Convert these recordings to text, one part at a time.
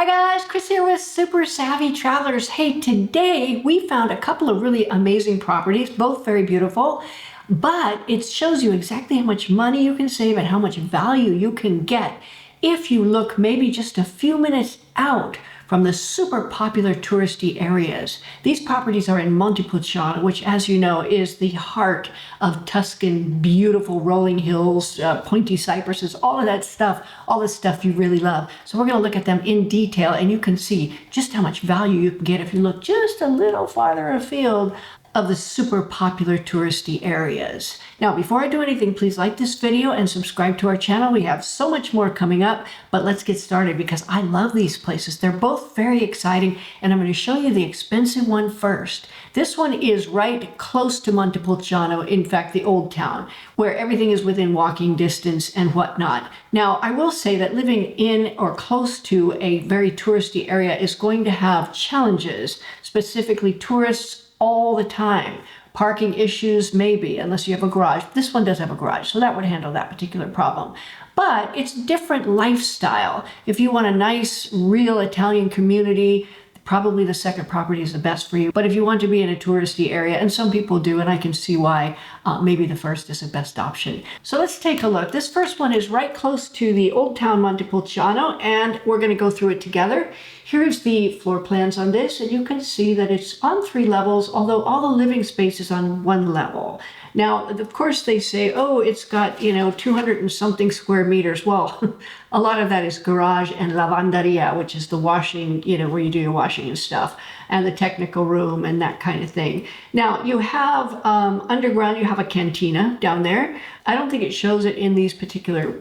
Hi guys, Chris here with Super Savvy Travelers. Hey, today we found a couple of really amazing properties, both very beautiful, but it shows you exactly how much money you can save and how much value you can get if you look maybe just a few minutes out from the super popular touristy areas. These properties are in Montepulciano, which, as you know, is the heart of Tuscan, beautiful rolling hills, pointy cypresses, all of that stuff, all the stuff you really love. So we're going to look at them in detail, and you can see just how much value you can get if you look just a little farther afield of the super popular touristy areas. Now, before I do anything, please like this video and subscribe to our channel. We have so much more coming up, but let's get started because I love these places. They're both very exciting, and I'm going to show you the expensive one first. This one is right close to Montepulciano, in fact, the old town, where everything is within walking distance and whatnot. Now, I will say that living in or close to a very touristy area is going to have challenges, specifically tourists all the time. Parking issues, maybe, unless you have a garage. This one does have a garage, so that would handle that particular problem. But it's different lifestyle. If you want a nice, real Italian community, probably the second property is the best for you. But if you want to be in a touristy area, and some people do, and I can see why, maybe the first is the best option. So let's take a look. This first one is right close to the old town Montepulciano, and we're going to go through it together. Here's the floor plans on this, and you can see that it's on 3 levels, although all the living space is on 1 level. Now, of course, they say, oh, it's got, 200 and something square meters. Well, a lot of that is garage and lavanderia, which is the washing, where you do your washing and stuff, and the technical room and that kind of thing. Now, you have underground, you have a cantina down there. I don't think it shows it in these particular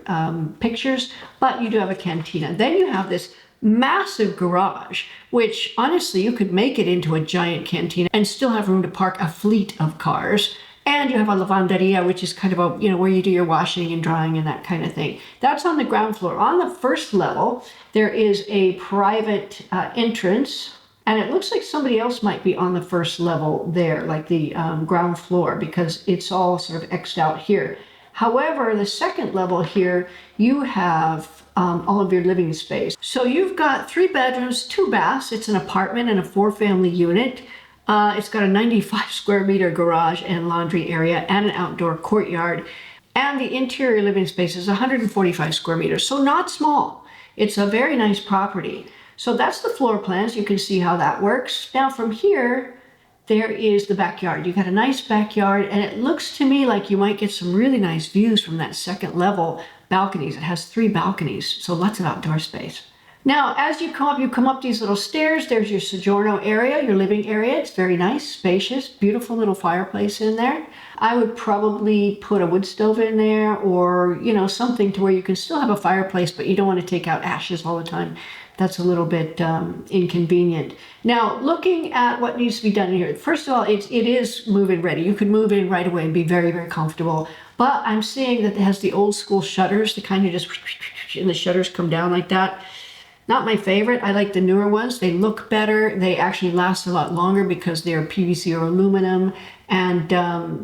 pictures, but you do have a cantina. Then you have this massive garage, which honestly, you could make it into a giant cantina and still have room to park a fleet of cars. And you have a lavanderia, which is kind of a, where you do your washing and drying and that kind of thing. That's on the ground floor. On the first level, there is a private entrance, and it looks like somebody else might be on the first level there, like the ground floor, because it's all sort of X'd out here. However, the second level here, you have all of your living space. So you've got 3 bedrooms, 2 baths. It's an apartment and a 4-family unit. It's got a 95 square meter garage and laundry area and an outdoor courtyard. And the interior living space is 145 square meters, so not small. It's a very nice property. So that's the floor plans. You can see how that works. Now from here, there is the backyard. You've got a nice backyard, and it looks to me like you might get some really nice views from that second level balconies. It has 3 balconies, so lots of outdoor space. Now, as you come up these little stairs. There's your soggiorno area, your living area. It's very nice, spacious, beautiful little fireplace in there. I would probably put a wood stove in there, or, something to where you can still have a fireplace, but you don't want to take out ashes all the time. That's a little bit inconvenient. Now, looking at what needs to be done here. First of all, it is move-in ready. You could move in right away and be very, very comfortable. But I'm seeing that it has the old school shutters, the kind of just, and the shutters come down like that. Not my favorite. I like the newer ones. They look better. They actually last a lot longer because they're PVC or aluminum, and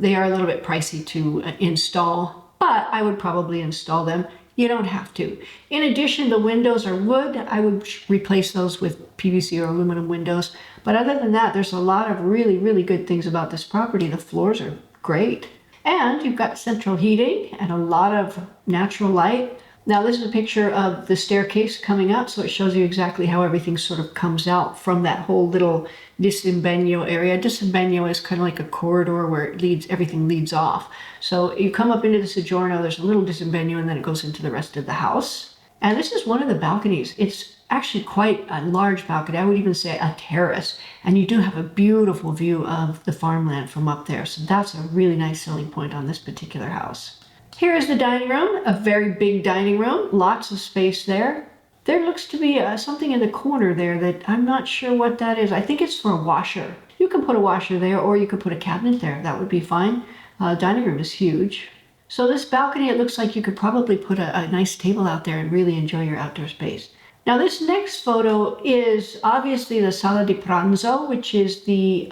they are a little bit pricey to install, but I would probably install them. You don't have to. In addition, the windows are wood. I would replace those with PVC or aluminum windows. But other than that, there's a lot of really, really good things about this property. The floors are great. And you've got central heating and a lot of natural light. Now, this is a picture of the staircase coming up, so it shows you exactly how everything sort of comes out from that whole little disembegno area. Disembegno is kind of like a corridor where everything leads off. So you come up into the soggiorno, there's a little disembegno, and then it goes into the rest of the house. And this is one of the balconies. It's actually quite a large balcony. I would even say a terrace. And you do have a beautiful view of the farmland from up there. So that's a really nice selling point on this particular house. Here is the dining room, a very big dining room, lots of space there. There looks to be something in the corner there that I'm not sure what that is. I think it's for a washer. You can put a washer there, or you could put a cabinet there. That would be fine. Dining room is huge. So this balcony, it looks like you could probably put a nice table out there and really enjoy your outdoor space. Now this next photo is obviously the sala di pranzo, which is the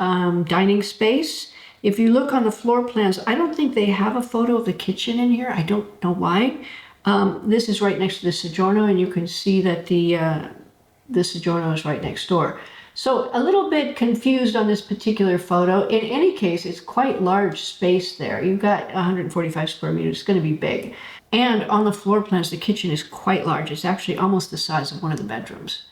dining space. If you look on the floor plans, I don't think they have a photo of the kitchen in here. I don't know why. This is right next to the soggiorno, and you can see that the the Sojourner is right next door. So a little bit confused on this particular photo. In any case, it's quite large space there. You've got 145 square meters. It's going to be big. And on the floor plans, the kitchen is quite large. It's actually almost the size of one of the bedrooms.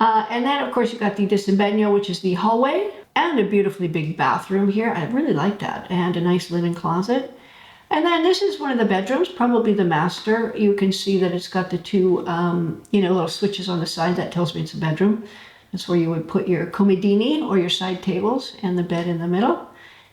And then, of course, you've got the desempeño, which is the hallway, and a beautifully big bathroom here. I really like that. And a nice linen closet. And then this is one of the bedrooms, probably the master. You can see that it's got the two, little switches on the side. That tells me it's a bedroom. That's where you would put your comodini or your side tables and the bed in the middle.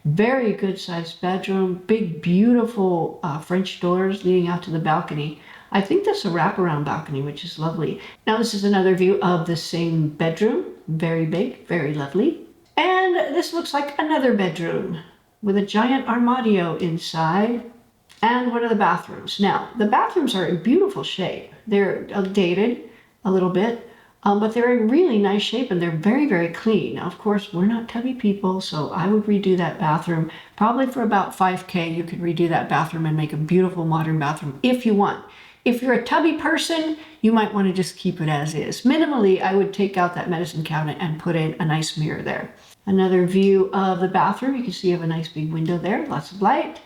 Very good sized bedroom, big, beautiful French doors leading out to the balcony. I think that's a wraparound balcony, which is lovely. Now this is another view of the same bedroom. Very big, very lovely. And this looks like another bedroom with a giant armadio inside and one of the bathrooms. Now, the bathrooms are in beautiful shape. They're dated a little bit, but they're in really nice shape and they're very, very clean. Now, of course, we're not tubby people, so I would redo that bathroom. Probably for about $5K, you could redo that bathroom and make a beautiful modern bathroom if you want. If you're a tubby person, you might want to just keep it as is. Minimally, I would take out that medicine cabinet and put in a nice mirror there. Another view of the bathroom. You can see you have a nice big window there, lots of light.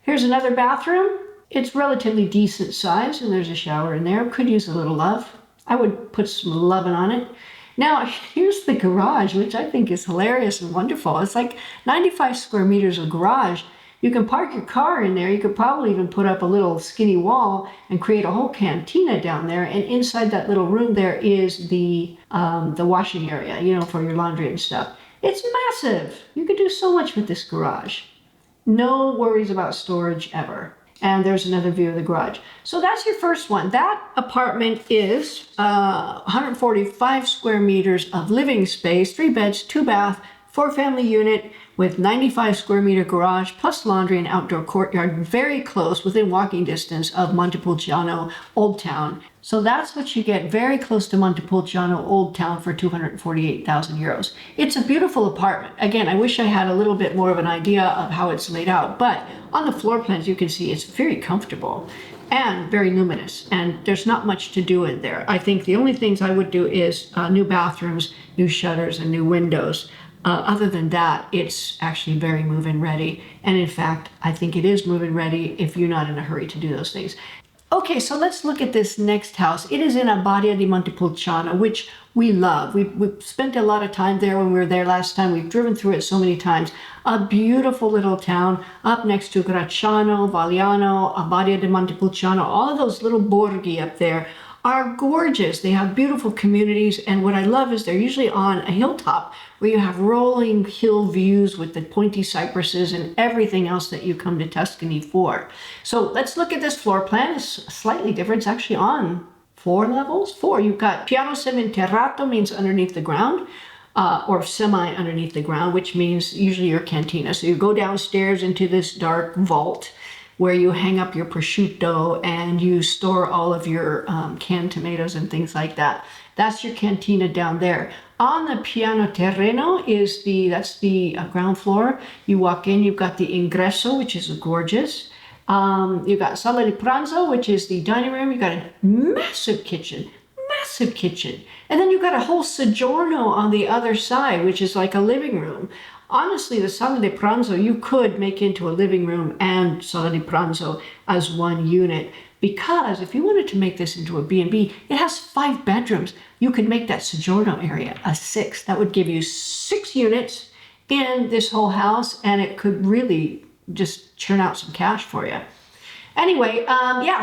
Here's another bathroom. It's relatively decent size and there's a shower in there. Could use a little love. I would put some loving on it. Now, here's the garage, which I think is hilarious and wonderful. It's like 95 square meters of garage. You can park your car in there. You could probably even put up a little skinny wall and create a whole cantina down there. And inside that little room there is the washing area, for your laundry and stuff. It's massive. You could do so much with this garage. No worries about storage ever. And there's another view of the garage. So that's your first one. That apartment is 145 square meters of living space, 3 beds, 2 bath, 4-family unit with 95 square meter garage plus laundry and outdoor courtyard, very close within walking distance of Montepulciano Old Town. So that's what you get, very close to Montepulciano Old Town for 248,000 euros. It's a beautiful apartment. Again, I wish I had a little bit more of an idea of how it's laid out, but on the floor plans you can see it's very comfortable and very luminous, and there's not much to do in there. I think the only things I would do is new bathrooms, new shutters, and new windows. Other than that, it's actually very move-in ready. And in fact, I think it is move-in ready if you're not in a hurry to do those things. Okay, so let's look at this next house. It is in Abbadia di Montepulciano, which we love. We spent a lot of time there when we were there last time. We've driven through it so many times. A beautiful little town up next to Gracciano, Vagliano, Abbadia di Montepulciano. All of those little borghi up there are gorgeous. They have beautiful communities, and what I love is they're usually on a hilltop where you have rolling hill views with the pointy cypresses and everything else that you come to Tuscany for. So let's look at this floor plan. It's slightly different. It's actually on 4 levels. 4. You've got piano seminterrato, means underneath the ground, or semi underneath the ground, which means usually your cantina. So you go downstairs into this dark vault where you hang up your prosciutto and you store all of your canned tomatoes and things like that. That's your cantina down there. On the piano terreno that's the ground floor. You walk in, you've got the ingresso, which is gorgeous. You've got sala di pranzo, which is the dining room. You've got a massive kitchen. And then you've got a whole soggiorno on the other side, which is like a living room. Honestly, the sala di pranzo you could make into a living room and sala di pranzo as one unit, because if you wanted to make this into a B&B, it has 5 bedrooms. You could make that soggiorno area a 6. That would give you 6 units in this whole house, and it could really just churn out some cash for you. Anyway,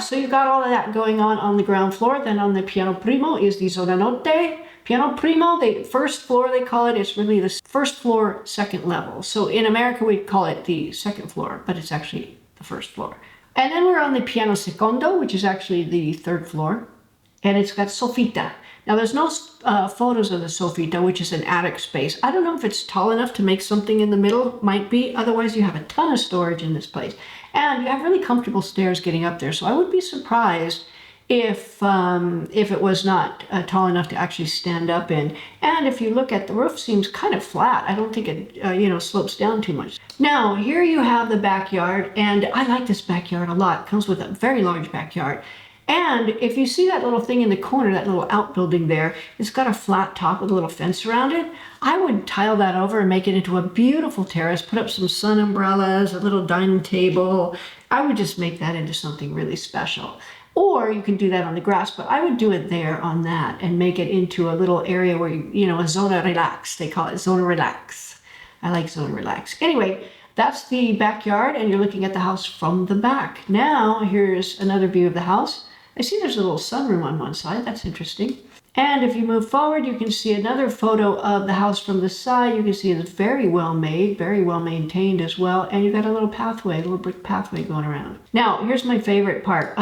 so you've got all of that going on the ground floor. Then on the piano primo is the zona notte. Piano primo, the first floor they call it. It's really the first floor, second level. So in America we call it the second floor, but it's actually the first floor. And then we're on the piano secondo, which is actually the 3rd floor, and it's got soffita. Now there's no photos of the soffita, which is an attic space. I don't know if it's tall enough to make something in the middle. Might be. Otherwise, you have a ton of storage in this place, and you have really comfortable stairs getting up there. So I would be surprised if it was not tall enough to actually stand up in. And if you look at the roof, seems kind of flat. I don't think it slopes down too much. Now here you have the backyard, and I like this backyard a lot. It comes with a very large backyard. And if you see that little thing in the corner, that little outbuilding there, it's got a flat top with a little fence around it. I would tile that over and make it into a beautiful terrace, put up some sun umbrellas, a little dining table. I would just make that into something really special. Or you can do that on the grass, but I would do it there on that and make it into a little area where you know, a zona relax. They call it zona relax. I like zona relax. Anyway, that's the backyard, and you're looking at the house from the back. Now, here's another view of the house. I see there's a little sunroom on one side. That's interesting. And if you move forward, you can see another photo of the house from the side. You can see it's very well made, very well maintained as well. And you've got a little pathway, a little brick pathway going around. Now, here's my favorite part.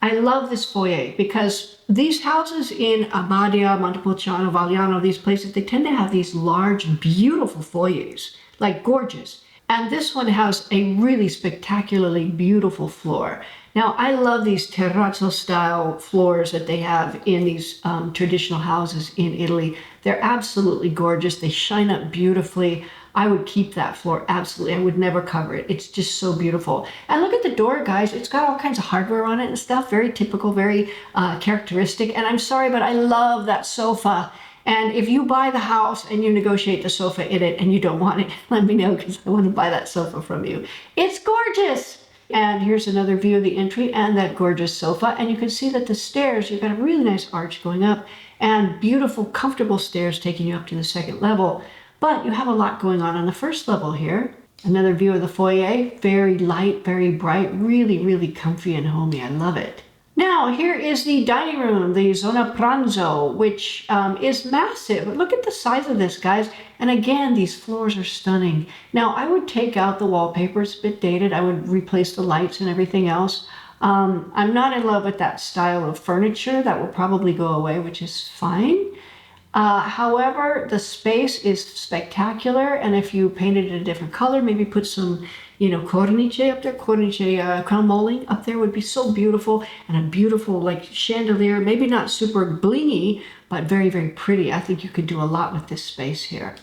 I love this foyer because these houses in Abbadia, Montepulciano, Vagliano, these places, they tend to have these large, beautiful foyers, like gorgeous. And this one has a really spectacularly beautiful floor. Now, I love these terrazzo style floors that they have in these traditional houses in Italy. They're absolutely gorgeous. They shine up beautifully. I would keep that floor, absolutely. I would never cover it. It's just so beautiful. And look at the door, guys. It's got all kinds of hardware on it and stuff. Very typical, very characteristic. And I'm sorry, but I love that sofa. And if you buy the house and you negotiate the sofa in it and you don't want it, let me know, because I want to buy that sofa from you. It's gorgeous. And here's another view of the entry and that gorgeous sofa. And you can see that the stairs, you've got a really nice arch going up and beautiful, comfortable stairs taking you up to the second level. But you have a lot going on the first level here. Another view of the foyer, very light, very bright, really, really comfy and homey. I love it. Now, here is the dining room, the zona pranzo, which is massive. Look at the size of this, guys. And again, these floors are stunning. Now, I would take out the wallpaper. It's a bit dated. I would replace the lights and everything else. I'm not in love with that style of furniture. That will probably go away, which is fine. However, the space is spectacular, and if you painted it a different color, maybe put some, you know, cornice up there, cornice crown molding up there would be so beautiful, and a beautiful like chandelier, maybe not super blingy, but very, very pretty. I think you could do a lot with this space here.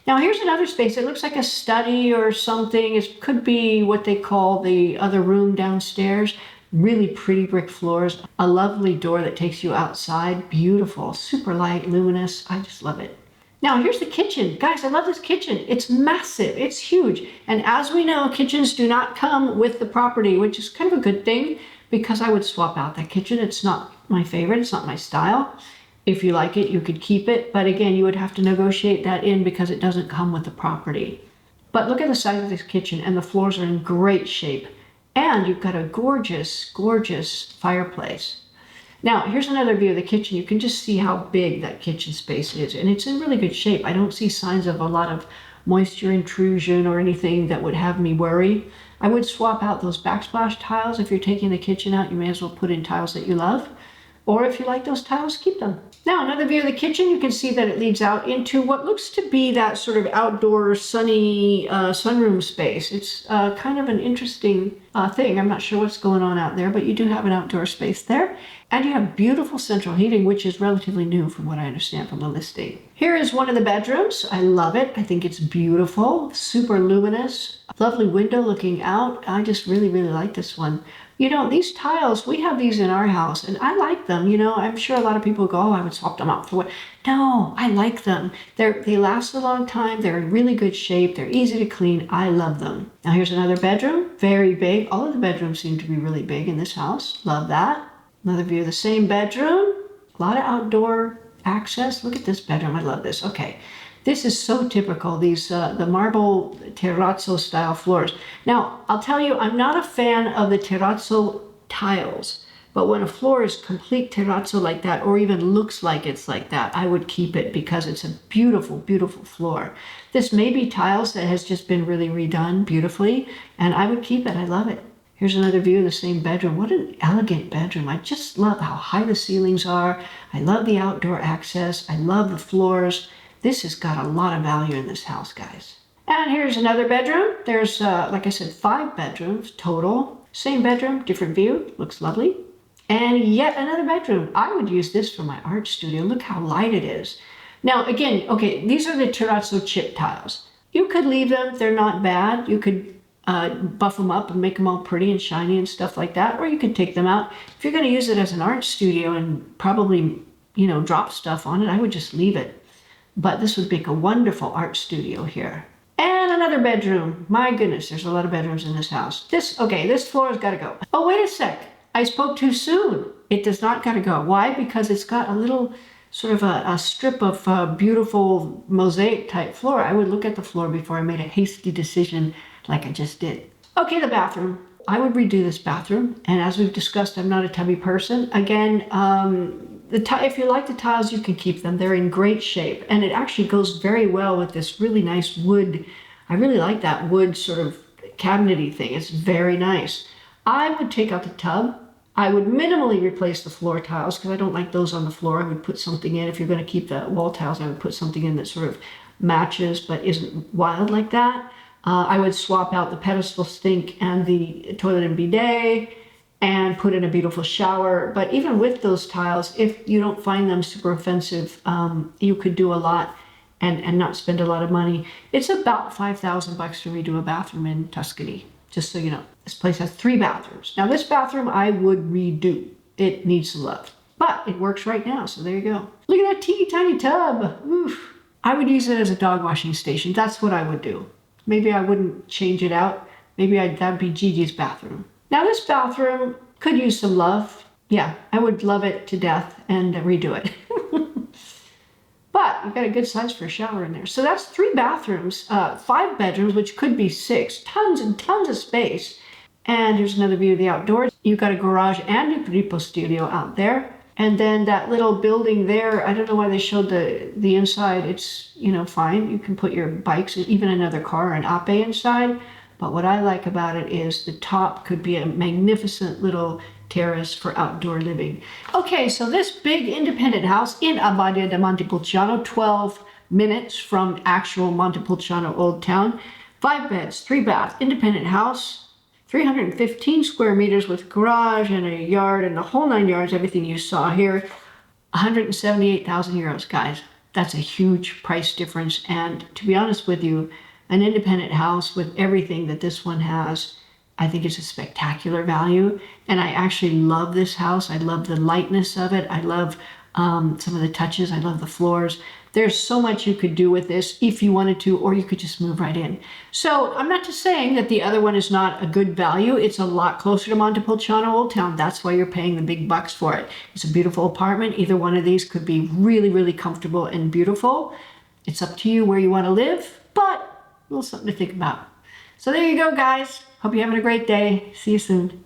Now here's another space. It looks like a study or something. It could be what they call the other room downstairs. Really pretty brick floors, a lovely door that takes you outside, beautiful, super light, luminous. I just love it. Now here's the kitchen. Guys, I love this kitchen. It's massive, it's huge. And as we know, kitchens do not come with the property, which is kind of a good thing because I would swap out that kitchen. It's not my favorite, it's not my style. If you like it, you could keep it. But again, you would have to negotiate that in because it doesn't come with the property. But look at the size of this kitchen, and the floors are in great shape. And you've got a gorgeous, gorgeous fireplace. Now, here's another view of the kitchen. You can just see how big that kitchen space is. And it's in really good shape. I don't see signs of a lot of moisture intrusion or anything that would have me worry. I would swap out those backsplash tiles. If you're taking the kitchen out, you may as well put in tiles that you love. Or if you like those tiles, keep them. Now, another view of the kitchen, you can see that it leads out into what looks to be that sort of outdoor sunny sunroom space. It's kind of an interesting thing. I'm not sure what's going on out there, but you do have an outdoor space there. And you have beautiful central heating, which is relatively new from what I understand from the listing. Here is one of the bedrooms. I love it. I think it's beautiful, super luminous, lovely window looking out. I just really, really like this one. You know, these tiles, we have these in our house, and I like them. You know, I'm sure a lot of people go, oh, I would swap them out for what? No, I like them. They last a long time. They're in really good shape. They're easy to clean. I love them. Now, here's another bedroom. Very big. All of the bedrooms seem to be really big in this house. Love that. Another view of the same bedroom. A lot of outdoor access. Look at this bedroom. I love this. Okay. This is so typical, these the marble terrazzo style floors. Now, I'll tell you, I'm not a fan of the terrazzo tiles, but when a floor is complete terrazzo like that, or even looks like it's like that, I would keep it because it's a beautiful, beautiful floor. This may be tiles that has just been really redone beautifully, and I would keep it. I love it. Here's another view of the same bedroom. What an elegant bedroom. I just love how high the ceilings are. I love the outdoor access. I love the floors. This has got a lot of value in this house, guys. And here's another bedroom. There's, like I said, 5 bedrooms total. Same bedroom, different view. Looks lovely. And yet another bedroom. I would use this for my art studio. Look how light it is. Now, again, okay, these are the terrazzo chip tiles. You could leave them. They're not bad. You could buff them up and make them all pretty and shiny and stuff like that, or you can take them out. If you're going to use it as an art studio and probably, you know, drop stuff on it, I would just leave it. But this would make a wonderful art studio here. And another bedroom. My goodness, there's a lot of bedrooms in this house. This floor has got to go. Oh, wait a sec. I spoke too soon. It does not got to go. Why? Because it's got a little sort of a strip of beautiful mosaic type floor. I would look at the floor before I made a hasty decision like I just did. Okay, the bathroom. I would redo this bathroom. And as we've discussed, I'm not a tubby person. Again, if you like the tiles, you can keep them. They're in great shape. And it actually goes very well with this really nice wood. I really like that wood sort of cabinety thing. It's very nice. I would take out the tub. I would minimally replace the floor tiles because I don't like those on the floor. I would put something in. If you're going to keep the wall tiles, I would put something in that sort of matches but isn't wild like that. I would swap out the pedestal sink and the toilet and bidet and put in a beautiful shower. But even with those tiles, if you don't find them super offensive, you could do a lot and not spend a lot of money. It's about $5,000 to redo a bathroom in Tuscany, just so you know. This place has 3 bathrooms. Now this bathroom I would redo. It needs some love, but it works right now, so there you go. Look at that teeny tiny tub. Oof. I would use it as a dog washing station. That's what I would do. Maybe I wouldn't change it out. Maybe that'd be Gigi's bathroom. Now this bathroom could use some love. Yeah, I would love it to death and redo it. But you've got a good size for a shower in there. So that's 3 bathrooms, 5 bedrooms, which could be 6. Tons and tons of space. And here's another view of the outdoors. You've got a garage and a ripo studio out there. And then that little building there, I don't know why they showed the inside. It's, you know, fine. You can put your bikes, even another car, an ape inside. But what I like about it is the top could be a magnificent little terrace for outdoor living. Okay, so this big independent house in Abbadia de Montepulciano, 12 minutes from actual Montepulciano Old Town. 5 beds, 3 baths, independent house. 315 square meters with garage and a yard and the whole 9 yards, everything you saw here. 178,000 euros, guys. That's a huge price difference. And to be honest with you, an independent house with everything that this one has, I think it's a spectacular value. And I actually love this house. I love the lightness of it. I love some of the touches. I love the floors. There's so much you could do with this if you wanted to, or you could just move right in. So I'm not just saying that the other one is not a good value. It's a lot closer to Montepulciano Old Town. That's why you're paying the big bucks for it. It's a beautiful apartment. Either one of these could be really, really comfortable and beautiful. It's up to you where you want to live, but a little something to think about. So there you go, guys. Hope you're having a great day. See you soon.